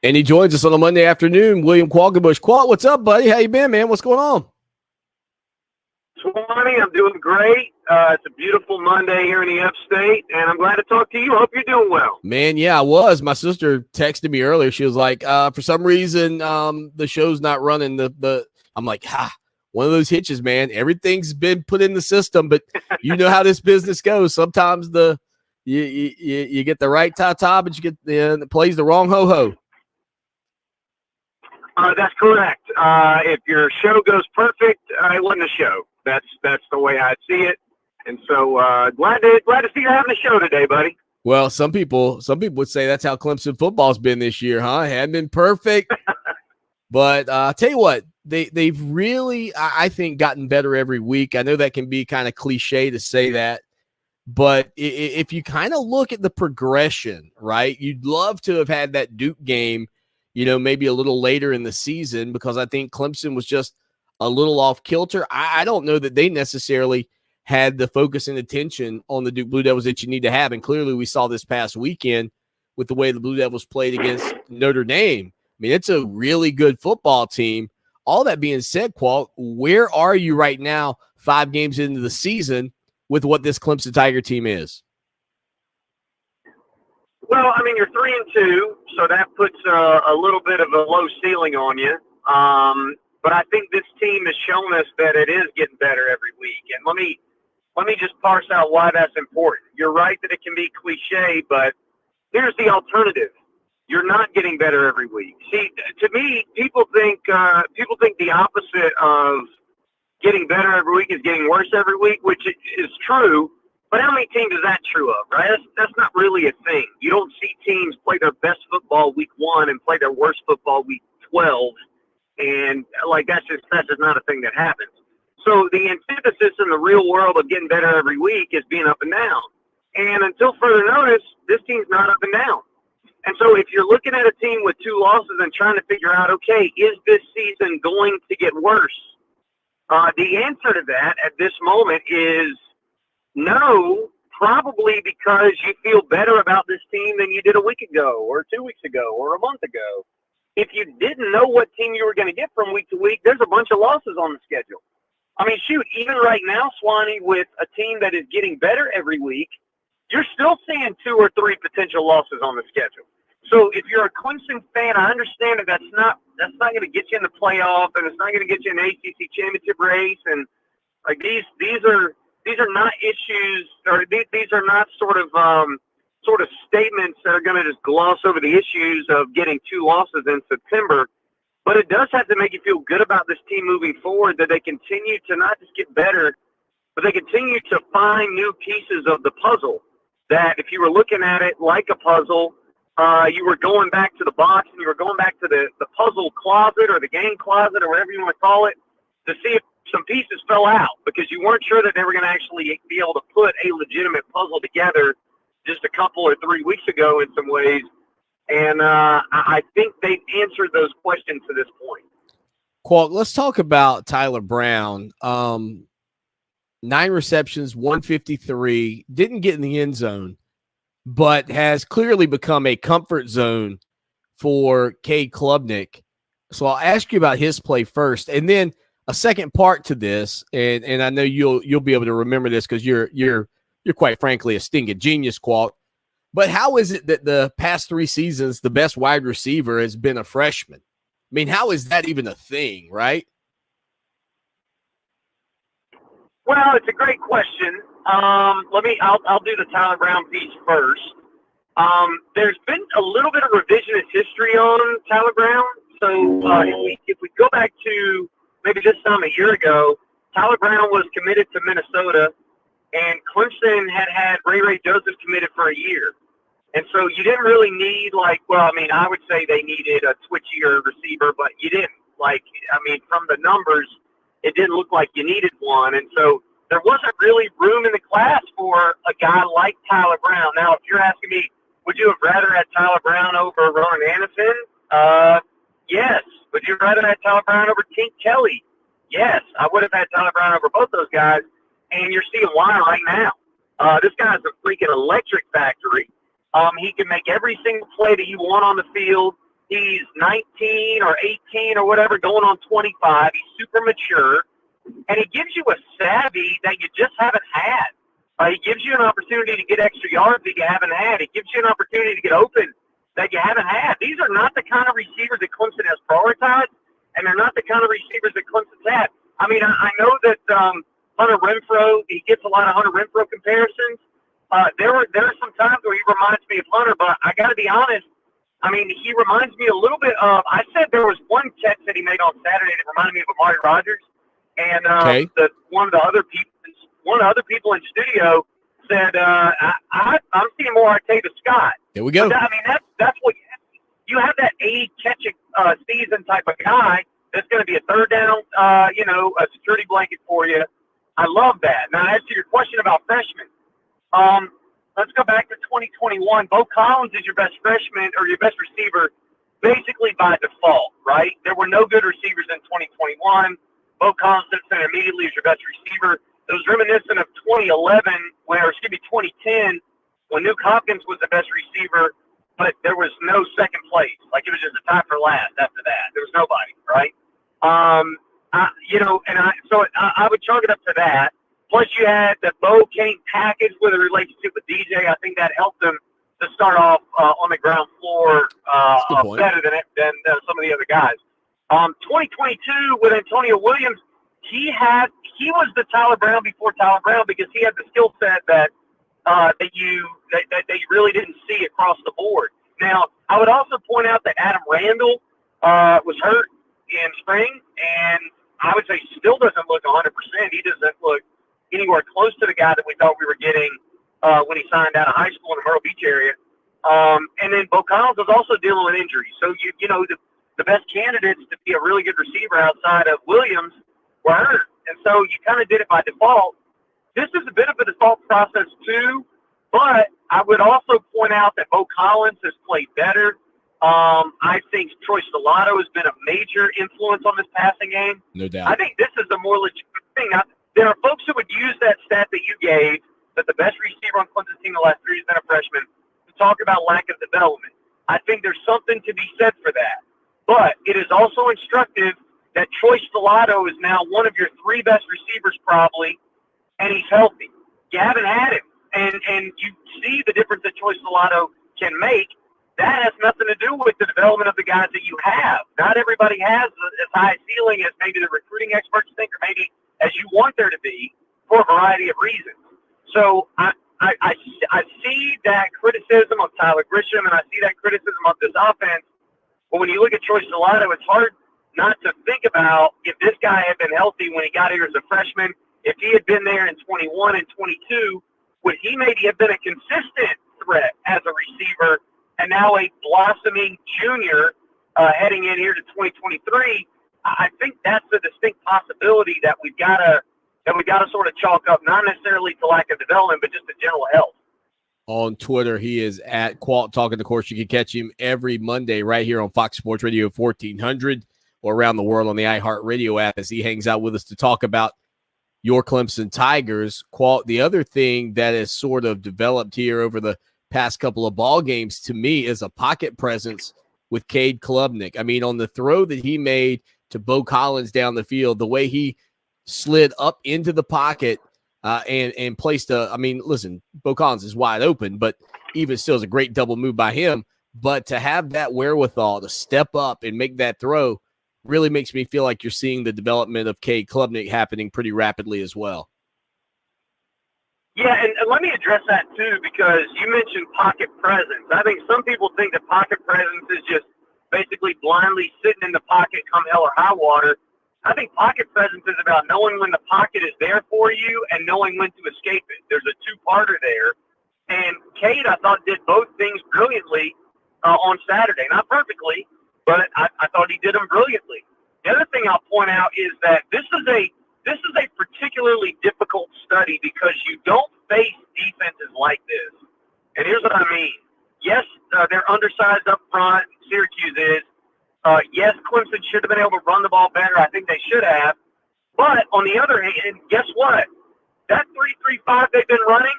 And he joins us on a Monday afternoon, William Qualkinbush. Qualk, what's up, buddy? How you been, man? What's going on? Swanee, I'm doing great. It's a beautiful Monday here in the upstate, and I'm glad to talk to you. Hope you're doing well. Man, yeah, I was. My sister texted me earlier. She was like, for some reason, the show's not running. I'm like, one of those hitches, man. Everything's been put in the system, but you know how this business goes. Sometimes you get the right ta-ta, but you get it plays the wrong ho-ho. That's correct. If your show goes perfect, it wasn't a show. That's the way I see it. And so glad to see you having a show today, buddy. Well, some people would say that's how Clemson football's been this year, huh? It hadn't been perfect, but I'll tell you what, they've really, I think, gotten better every week. I know that can be kind of cliche to say that, but if you kind of look at the progression, right, you'd love to have had that Duke game, maybe a little later in the season, because I think Clemson was just a little off kilter. I don't know that they necessarily had the focus and attention on the Duke Blue Devils that you need to have. And clearly we saw this past weekend with the way the Blue Devils played against Notre Dame. I mean, it's a really good football team. All that being said, Qualk, where are you right now, 5 games into the season, with what this Clemson Tiger team is? Well, I mean, you're 3-2, so that puts a little bit of a low ceiling on you. But I think this team has shown us that it is getting better every week. And let me just parse out why that's important. You're right that it can be cliche, but here's the alternative. You're not getting better every week. See, to me, people think the opposite of getting better every week is getting worse every week, which is true. But how many teams is that true of, right? That's not really a thing. You don't see teams play their best football week 1 and play their worst football week 12. And that's just not a thing that happens. So the antithesis in the real world of getting better every week is being up and down. And until further notice, this team's not up and down. And so if you're looking at a team with 2 losses and trying to figure out, okay, is this season going to get worse? The answer to that at this moment is no, probably because you feel better about this team than you did a week ago or 2 weeks ago or a month ago. If you didn't know what team you were going to get from week to week, there's a bunch of losses on the schedule. I mean, shoot, even right now, Swanee, with a team that is getting better every week, you're still seeing 2 or 3 potential losses on the schedule. So if you're a Clemson fan, I understand that that's not going to get you in the playoff, and it's not going to get you in the ACC championship race, and these are not issues, or these are not sort of statements that are going to just gloss over the issues of getting 2 losses in September. But it does have to make you feel good about this team moving forward, that they continue to not just get better, but they continue to find new pieces of the puzzle. That if you were looking at it like a puzzle, you were going back to the box and you were going back to the puzzle closet or the game closet or whatever you want to call it to see if some pieces fell out, because you weren't sure that they were going to actually be able to put a legitimate puzzle together just a couple or 3 weeks ago in some ways. And I think they've answered those questions to this point. Qualk, let's talk about Tyler Brown. 9 receptions, 153, didn't get in the end zone, but has clearly become a comfort zone for Cade Klubnik. So I'll ask you about his play first, and then a second part to this, and I know you'll be able to remember this because you're quite frankly a stinking genius, Qualk. But how is it that the past 3 seasons, the best wide receiver has been a freshman? I mean, how is that even a thing, right? Well, it's a great question. I'll do the Tyler Brown piece first. There's been a little bit of revisionist history on Tyler Brown. So if we go back to maybe this time a year ago, Tyler Brown was committed to Minnesota, and Clemson had Ray Joseph committed for a year. And so you didn't really need, I would say they needed a twitchier receiver, but you didn't. From the numbers, it didn't look like you needed one. And so there wasn't really room in the class for a guy like Tyler Brown. Now, if you're asking me, would you have rather had Tyler Brown over Ronan Anderson? Yes. Would you rather have Tyler Brown over Tink Kelly? Yes. I would have had Tyler Brown over both those guys, and you're seeing why right now. This guy's a freaking electric factory. He can make every single play that you want on the field. He's 19 or 18 or whatever, going on 25. He's super mature, and he gives you a savvy that you just haven't had. He gives you an opportunity to get extra yards that you haven't had. He gives you an opportunity to get open that you haven't had. These are not the kind of receivers that Clemson has prioritized, and they're not the kind of receivers that Clemson's had. I mean, I know that Hunter Renfrow, he gets a lot of Hunter Renfrow comparisons. There are some times where he reminds me of Hunter, but I got to be honest. I mean, he reminds me a little bit of. I said there was one catch that he made on Saturday that reminded me of Amari Rodgers, and one of the other people in studio said, "I'm seeing more Arteta Scott." There we go. But I mean, that's what you have, that 80 catch season type of guy that's going to be a third down, a security blanket for you. I love that. Now, as to your question about freshmen, let's go back to 2021. Bo Collins is your best freshman or your best receiver basically by default, right? There were no good receivers in 2021. Bo Collins sits there immediately as your best receiver. It was reminiscent of 2010, when Nuke Hopkins was the best receiver, but there was no second place. Like, it was just a tie for last after that. There was nobody, right? I would chalk it up to that. Plus, you had the Bo Kane package with a relationship with DJ. I think that helped them to start off on the ground floor better than some of the other guys. 2022 with Antonio Williams, he was the Tyler Brown before Tyler Brown because he had the skill set that you really didn't see across the board. Now, I would also point out that Adam Randall was hurt in spring, and I would say still doesn't look 100%. He doesn't look anywhere close to the guy that we thought we were getting when he signed out of high school in the Myrtle Beach area. And then Bo Collins was also dealing with injuries. So, the best candidates to be a really good receiver outside of Williams were hurt. And so you kind of did it by default. This is a bit of a default process too, but I would also point out that Bo Collins has played better. I think Troy Stellato has been a major influence on this passing game. No doubt. I think this is a more legitimate thing. Now, there are folks who would use that stat that you gave, that the best receiver on Clemson's team the last 3 years has been a freshman, to talk about lack of development. I think there's something to be said for that. But it is also instructive that Troy Stellato is now one of your 3 best receivers probably, and he's healthy. You haven't had him. And you see the difference that Troy Stellato can make. That has nothing to do with the development of the guys that you have. Not everybody has as high a ceiling as maybe the recruiting experts think, or maybe as you want there to be, for a variety of reasons. So I see that criticism of Tyler Grisham, and I see that criticism of this offense. But when you look at Troy Stellato, it's hard not to think about if this guy had been healthy when he got here as a freshman, if he had been there in 21 and 22, would he maybe have been a consistent threat as a receiver, and now a blossoming junior heading in here to 2023? I think that's a distinct possibility that we've got to sort of chalk up, not necessarily to lack of development, but just to general health. On Twitter, he is at Qualk Talking. Of course, you can catch him every Monday right here on Fox Sports Radio 1400 or around the world on the iHeartRadio app as he hangs out with us to talk about your Clemson Tigers. Qualk, the other thing that has sort of developed here over the past couple of ball games to me is a pocket presence with Cade Klubnik. I mean, on the throw that he made to Bo Collins down the field, the way he slid up into the pocket and placed listen, Bo Collins is wide open, but even still is a great double move by him. But to have that wherewithal to step up and make that throw really makes me feel like you're seeing the development of Cade Klubnik happening pretty rapidly as well. Yeah, and let me address that too, because you mentioned pocket presence. I think some people think that pocket presence is just basically blindly sitting in the pocket come hell or high water. I think pocket presence is about knowing when the pocket is there for you and knowing when to escape it. There's a two-parter there. And Cade, I thought, did both things brilliantly on Saturday. Not perfectly, but I thought he did them brilliantly. The other thing I'll point out is that this is a particularly difficult study because you don't face defenses like this. And here's what I mean. Yes, they're undersized up front. Syracuse is. Yes, Clemson should have been able to run the ball better. I think they should have. But on the other hand, guess what? That 3-3-5 they've been running,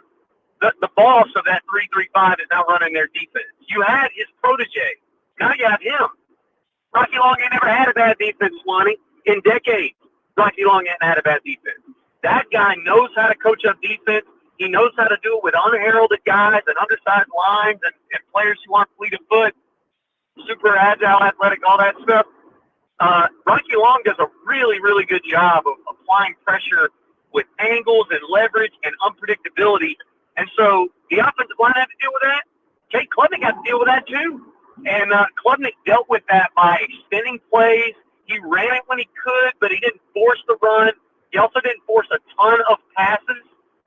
the boss of that 3-3-5 is now running their defense. You had his protege. Now you have him. Long ain't never had a bad defense, Swanee. In decades, Rocky Long ain't had a bad defense. That guy knows how to coach up defense. He knows how to do it with unheralded guys and undersized lines and players who aren't fleet of foot, super agile, athletic, all that stuff. Rocky Long does a really, really good job of applying pressure with angles and leverage and unpredictability. And so the offensive line had to deal with that. Kate Klubnik had to deal with that too. And Klubnik dealt with that by extending plays. He ran it when he could, but he didn't force the run. He also didn't force a ton of passes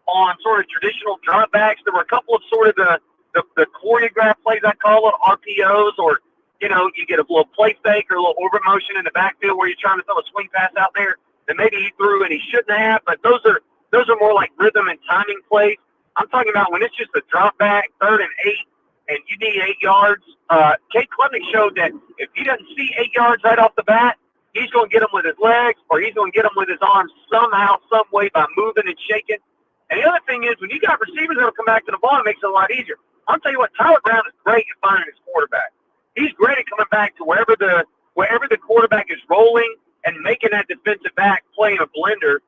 on sort of traditional dropbacks. There were a couple of sort of the choreographed plays, I call it, RPOs, or, you know, you get a little play fake or a little orbit motion in the backfield where you're trying to throw a swing pass out there that maybe he threw and he shouldn't have, but those are more like rhythm and timing plays. I'm talking about when it's just a drop back, 3rd and 8, and you need 8 yards. Kate Klubnik showed that if he doesn't see 8 yards right off the bat, he's going to get them with his legs or he's going to get them with his arms somehow, some way by moving and shaking. And the other thing is, when you got receivers that will come back to the ball, it makes it a lot easier. I'll tell you what, Tyler Brown is great at finding his quarterback. He's great at coming back to wherever the quarterback is rolling and making that defensive back play in a blender.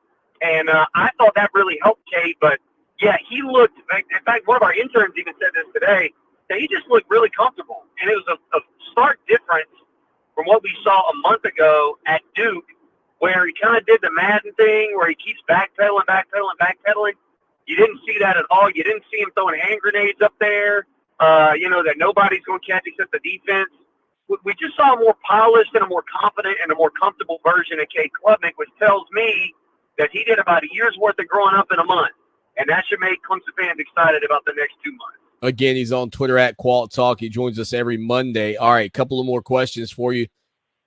And I thought that really helped Kate. But, yeah, he looked – in fact, one of our interns even said this today, that he just looked really comfortable. And it was a stark difference from what we saw a month ago at Duke, where he kind of did the Madden thing where he keeps backpedaling. You didn't see that at all. You didn't see him throwing hand grenades up there, that nobody's going to catch except the defense. We just saw a more polished and a more confident and a more comfortable version of Kate Klubnik, which tells me that he did about a year's worth of growing up in a month. And that should make Clemson fans excited about the next 2 months. Again, he's on Twitter at Qualk Talk. He joins us every Monday. All right, a couple of more questions for you.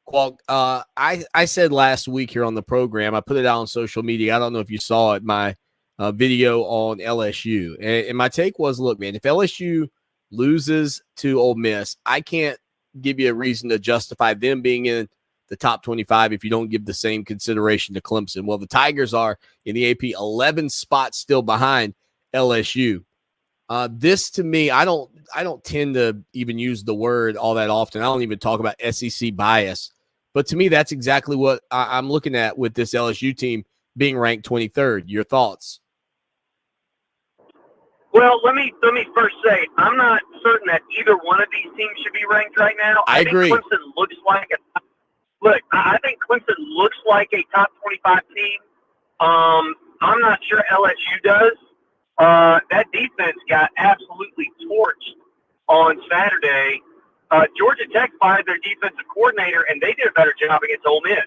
Qualk, I said last week here on the program, I put it out on social media. I don't know if you saw it, my video on LSU. And my take was, look, man, if LSU loses to Ole Miss, I can't give you a reason to justify them being in the top 25 if you don't give the same consideration to Clemson. Well, the Tigers are in the AP 11 spots still behind LSU. This to me, I don't tend to even use the word all that often. I don't even talk about SEC bias, but to me, that's exactly what I'm looking at with this LSU team being ranked 23rd. Your thoughts? Well, let me first say I'm not certain that either one of these teams should be ranked right now. I agree. Think Clemson looks like I think Clemson looks like a top 25 team. I'm not sure LSU does. That defense got absolutely torched on Saturday. Georgia Tech fired their defensive coordinator, and they did a better job against Ole Miss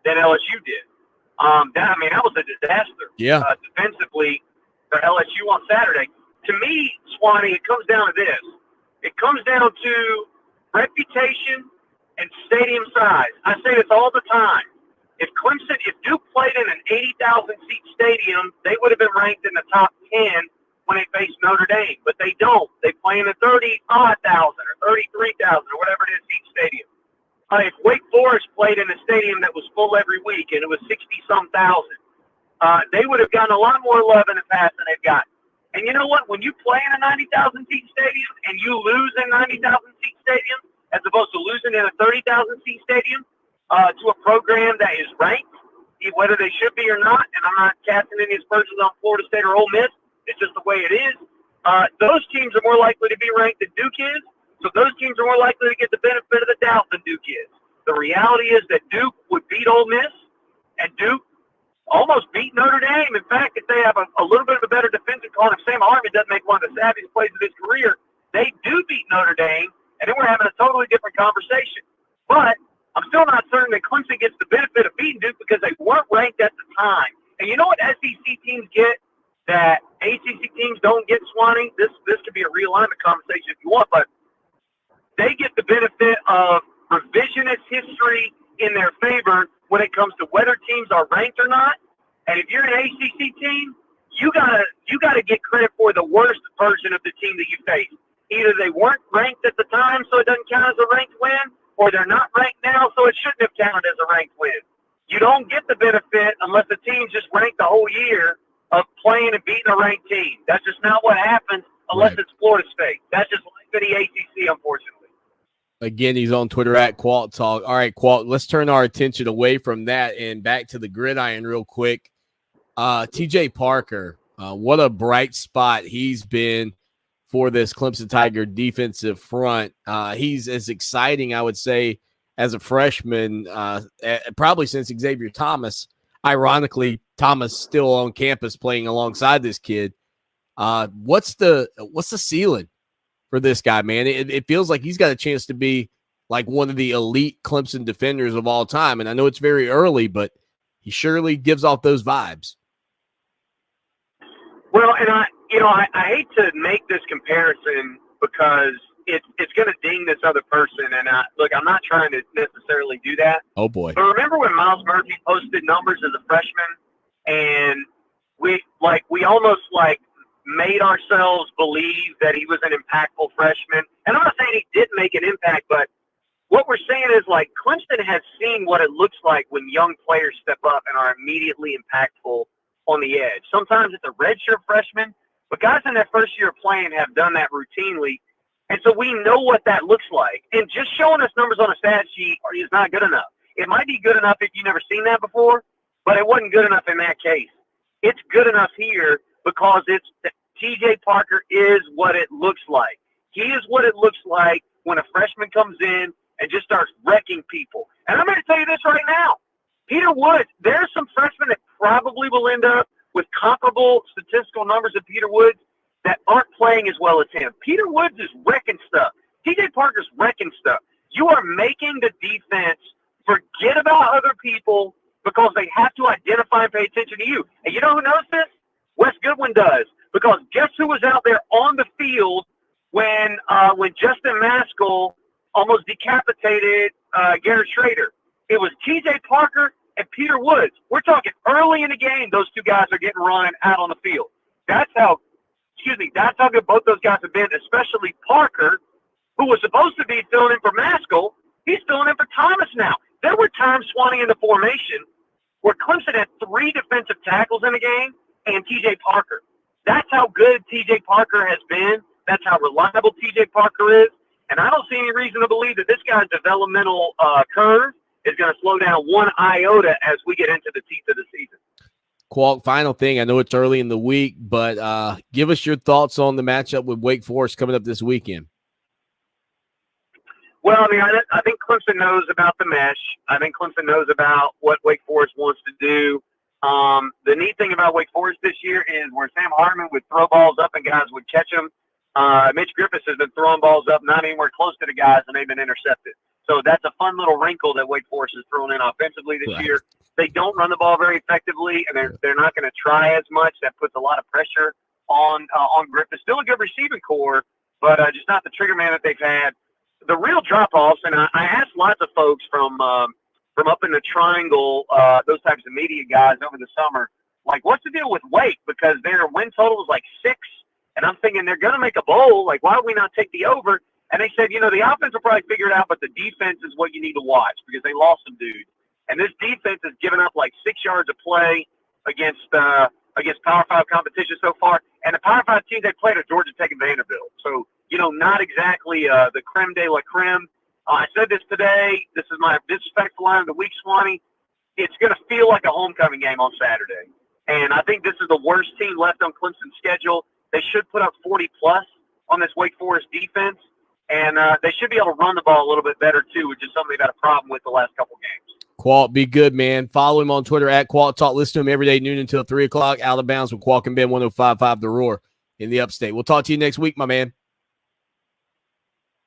than LSU did. That was a disaster. Yeah. Defensively for LSU on Saturday. To me, Swanee, it comes down to this. It comes down to reputation and stadium size. I say this all the time. If Duke played in an 80,000-seat stadium, they would have been ranked in the top 10 when they faced Notre Dame. But they don't. They play in a 30,000 or 33,000 or whatever it is seat stadium. If Wake Forest played in a stadium that was full every week and it was 60-some thousand, they would have gotten a lot more love in the past than they've got. And you know what? When you play in a 90,000-seat stadium and you lose in a 90,000-seat stadium as opposed to losing in a 30,000-seat stadium to a program that is ranked, whether they should be or not, and I'm not casting any aspersions on Florida State or Ole Miss, it's just the way it is, those teams are more likely to be ranked than Duke is, so those teams are more likely to get the benefit of the doubt than Duke is. The reality is that Duke would beat Ole Miss, and Duke almost beat Notre Dame. In fact, if they have a little bit of a better defensive call, if Sam Hartman doesn't make one of the savviest plays of his career, they do beat Notre Dame, and then we're having a totally different conversation. But I'm still not certain that Clemson gets the benefit of beating Duke because they weren't ranked at the time. And you know what SEC teams get that ACC teams don't get, Swanee? This could be a realignment conversation if you want, but they get the benefit of revisionist history in their favor when it comes to whether teams are ranked or not. And if you're an ACC team, you gotta get credit for the worst version of the team that you face. Either they weren't ranked at the time, so it doesn't count as a ranked win, or they're not ranked now, so it shouldn't have counted as a ranked win. You don't get the benefit unless the team's just ranked the whole year of playing and beating a ranked team. That's just not what happens unless it's Florida State. That's just like the ACC, unfortunately. Again, he's on Twitter at Qualk Talk. All right, Qualk, let's turn our attention away from that and back to the gridiron real quick. TJ Parker, what a bright spot he's been for this Clemson Tiger defensive front. He's as exciting, I would say, as a freshman, probably since Xavier Thomas. Ironically, Thomas still on campus playing alongside this kid. What's the ceiling for this guy, man? It feels like he's got a chance to be like one of the elite Clemson defenders of all time. And I know it's very early, but he surely gives off those vibes. Well, and I hate to make this comparison because it's going to ding this other person. And look, I'm not trying to necessarily do that. Oh boy! But remember when Miles Murphy posted numbers as a freshman, and we almost made ourselves believe that he was an impactful freshman. And I'm not saying he didn't make an impact, but what we're saying is Clemson has seen what it looks like when young players step up and are immediately impactful on the edge. Sometimes it's a redshirt freshman, but guys in their first year of playing have done that routinely. And so we know what that looks like. And just showing us numbers on a stat sheet is not good enough. It might be good enough if you've never seen that before, but it wasn't good enough in that case. It's good enough here because TJ Parker is what it looks like. He is what it looks like when a freshman comes in and just starts wrecking people. And I'm going to tell you this right now. Peter Woods, there's some freshmen that probably will end up with comparable statistical numbers of Peter Woods that aren't playing as well as him. Peter Woods is wrecking stuff. TJ Parker's wrecking stuff. You are making the defense forget about other people because they have to identify and pay attention to you. And you know who knows this? Wes Goodwin does. Because guess who was out there on the field when Justin Maskell almost decapitated Garrett Schrader? It was T.J. Parker and Peter Woods. We're talking early in the game, those two guys are getting run out on the field. That's how good both those guys have been, especially Parker, who was supposed to be filling in for Maskell. He's filling in for Thomas now. There were times swanning into formation where Clemson had 3 defensive tackles in a game and T.J. Parker. That's how good T.J. Parker has been. That's how reliable T.J. Parker is. And I don't see any reason to believe that this guy's developmental curve is going to slow down one iota as we get into the teeth of the season. Qualk, final thing. I know it's early in the week, but give us your thoughts on the matchup with Wake Forest coming up this weekend. Well, I mean, I think Clemson knows about the mesh. I think Clemson knows about what Wake Forest wants to do. The neat thing about Wake Forest this year is where Sam Hartman would throw balls up and guys would catch them. Mitch Griffiths has been throwing balls up not anywhere close to the guys, and they've been intercepted. So that's a fun little wrinkle that Wake Forest has thrown in offensively this year. They don't run the ball very effectively, and they're not going to try as much. That puts a lot of pressure on Griffiths. Still a good receiving core, but just not the trigger man that they've had. The real drop-offs, and I asked lots of folks from up in the Triangle, those types of media guys over the summer, what's the deal with Wake? Because their win total is 6, and I'm thinking they're going to make a bowl. Why would we not take the over? And they said, the offense will probably figure it out, but the defense is what you need to watch because they lost some dudes. And this defense has given up 6 yards of play against Power 5 competition so far. And the Power 5 teams they played are Georgia Tech and Vanderbilt. So, not exactly the creme de la creme. I said this today. This is my disrespectful line of the week, Swanee. It's going to feel like a homecoming game on Saturday. And I think this is the worst team left on Clemson's schedule. They should put up 40-plus on this Wake Forest defense. And they should be able to run the ball a little bit better, too, which is something they've had a problem with the last couple games. Qualk, be good, man. Follow him on Twitter at Qualk Talk. Listen to him every day, noon until 3 o'clock. Out of bounds with Qualk and Ben 105.5 The Roar in the Upstate. We'll talk to you next week, my man.